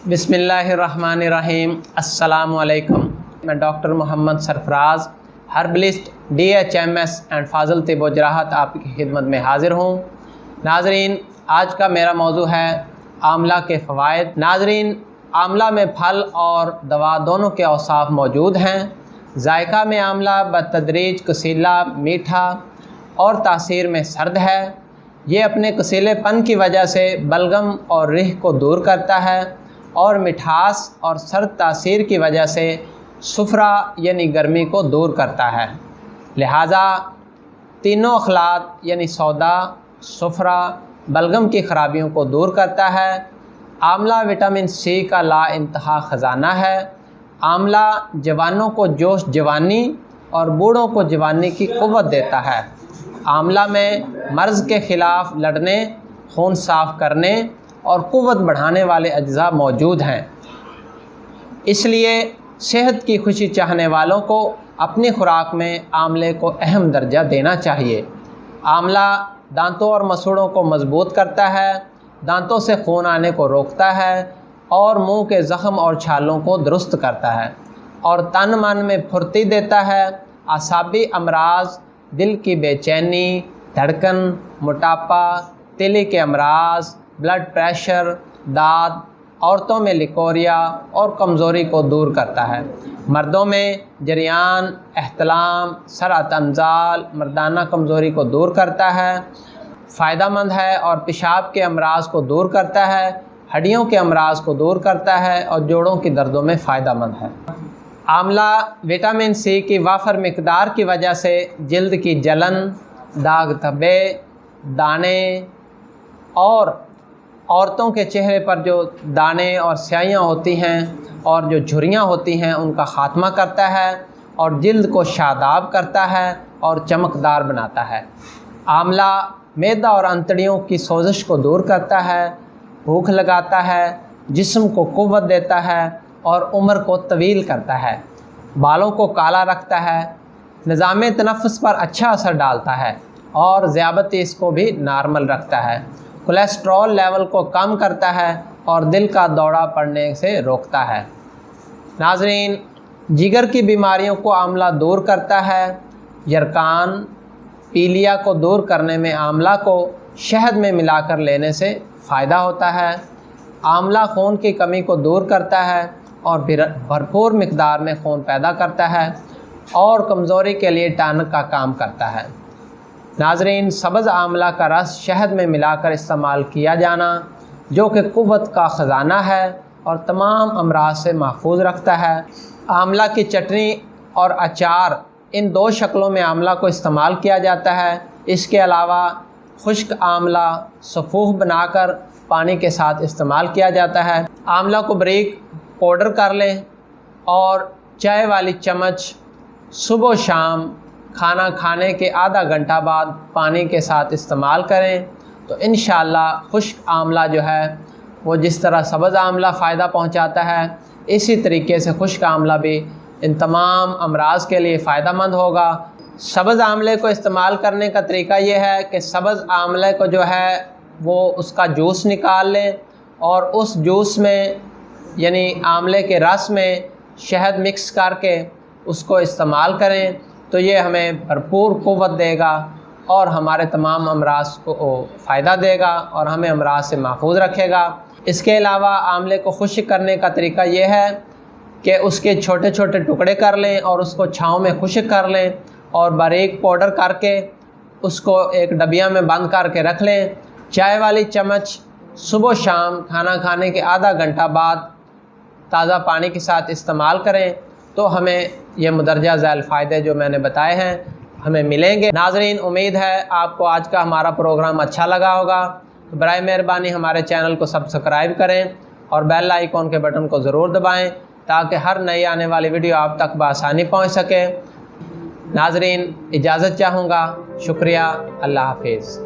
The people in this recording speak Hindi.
बिस्मिल्लाहिर्रहमानिर्रहीम। अस्सलामुअलैकुम। मैं doctor Mohammad Sarfaraz, herbalist, DHMS and फाजल तिब व जराहत आपकी खिदमत में हाज़िर हूँ। नाजरीन, आज का मेरा मौजू है आंवला के फ़वाइद। नाजरीन, आंवला में फल और दवा दोनों के औसाफ मौजूद हैं। जायका में आंवला बतदरीज कसीला, मीठा और तासीर में सर्द है। ये अपने कसीलेपन की वजह से बलगम और रिह को दूर करता है और मिठास और सर्द तासीर की वजह से सुफरा यानी गर्मी को दूर करता है। लिहाजा तीनों अखलात यानी सौदा, सुफरा, बलगम की ख़राबियों को दूर करता है। आंवला विटामिन C का ला इंतहा ख़जाना है। आंवला जवानों को जोश जवानी और बूढ़ों को जवानी की क़ुव्वत देता है। आंवला में मर्ज़ के ख़िलाफ़ लड़ने, खून साफ़ करने और क़ुव्वत बढ़ाने वाले अज्जा मौजूद हैं। इसलिए सेहत की खुशी चाहने वालों को अपनी खुराक में आंवले को अहम दर्जा देना चाहिए। आंवला दांतों और मसूड़ों को मजबूत करता है, दांतों से खून आने को रोकता है और मुंह के ज़ख़म और छालों को दुरुस्त करता है और तन मन में फुर्ती देता है। आसाबी अमराज, दिल की बेचैनी, धड़कन, मोटापा, तिली के अमराज, ब्लड प्रेशर, दाद, औरतों में लिकोरिया और कमज़ोरी को दूर करता है। मर्दों में जरियान, एहतलाम, सरातनजाल, मर्दाना कमज़ोरी को दूर करता है। फ़ायदामंद है और पेशाब के अमराज को दूर करता है, हड्डियों के अमराज को दूर करता है और जोड़ों की दर्दों में फ़ायदामंद है। आंवला विटामिन C की वाफर मिकदार की वजह से जल्द की जलन, दाग धब्बे, दाने और औरतों के चेहरे पर जो दाने और स्याहियाँ होती हैं और जो झुर्रियाँ होती हैं उनका ख़ात्मा करता है और जल्द को शादाब करता है और चमकदार बनाता है। आंवला मैदा और अंतड़ियों की सोजिश को दूर करता है, भूख लगाता है, जिस्म को क़ुव्वत देता है और उम्र को तवील करता है। बालों को काला रखता है, निज़ाम तनफ़्फ़ुस पर अच्छा असर डालता है और ज़ियाबतीस को भी नॉर्मल रखता है। कोलेस्ट्रॉल लेवल को कम करता है और दिल का दौरा पड़ने से रोकता है। नाज़रीन, जिगर की बीमारियों को आंवला दूर करता है। यरकान, पीलिया को दूर करने में आंवला को शहद में मिलाकर लेने से फ़ायदा होता है। आंवला खून की कमी को दूर करता है और भरपूर मिकदार में खून पैदा करता है और कमज़ोरी के लिए टॉनिक का काम करता है। नाजरीन, सब्ज़ आंवला का रस शहद में मिलाकर इस्तेमाल किया जाना जो कि क़ुव्वत का ख़जाना है और तमाम अमराज से महफूज रखता है। आंवला की चटनी और अचार, इन दो शक्लों में आंवला को इस्तेमाल किया जाता है। इसके अलावा खुश्क आंवला सफ़ूह बनाकर पानी के साथ इस्तेमाल किया जाता है। आंवला को बारीक पाउडर कर लें और चाय वाली चम्मच सुबह शाम खाना खाने के आधा घंटा बाद पानी के साथ इस्तेमाल करें तो इंशाअल्लाह खुश्क आंवला जो है वो जिस तरह सब्ज़ आंवला फ़ायदा पहुंचाता है, इसी तरीके से खुश्क आंवला भी इन तमाम अमराज के लिए फ़ायदामंद होगा। सब्ज़ आंवले को इस्तेमाल करने का तरीका ये है कि सब्ज़ आंवले को जो है वो उसका जूस निकाल लें और उस जूस में यानी आंवले के रस में शहद मिक्स करके उसको इस्तेमाल करें तो ये हमें भरपूर क़ुव्वत देगा और हमारे तमाम अमराज को फ़ायदा देगा और हमें अमराज से महफूज रखेगा। इसके अलावा आंवले को खुश्क करने का तरीका ये है कि उसके छोटे छोटे टुकड़े कर लें और उसको छाँव में खुश्क कर लें और बारीक पाउडर करके उसको एक डबिया में बंद करके रख लें। चाय वाली चम्मच सुबह शाम खाना खाने के आधा घंटा बाद ताज़ा पानी के साथ इस्तेमाल करें तो हमें यह मुदर्जा झैल फ़ायदे जो मैंने बताए हैं हमें मिलेंगे। नाज़रीन, उम्मीद है आपको आज का हमारा प्रोग्राम अच्छा लगा होगा। तो बराए मेहरबानी हमारे चैनल को सब्सक्राइब करें और बेल आइकॉन के बटन को ज़रूर दबाएं ताकि हर नई आने वाली वीडियो आप तक बआसानी पहुंच सके। नाज़रीन, इजाज़त चाहूँगा। शुक्रिया। अल्लाह हाफिज़।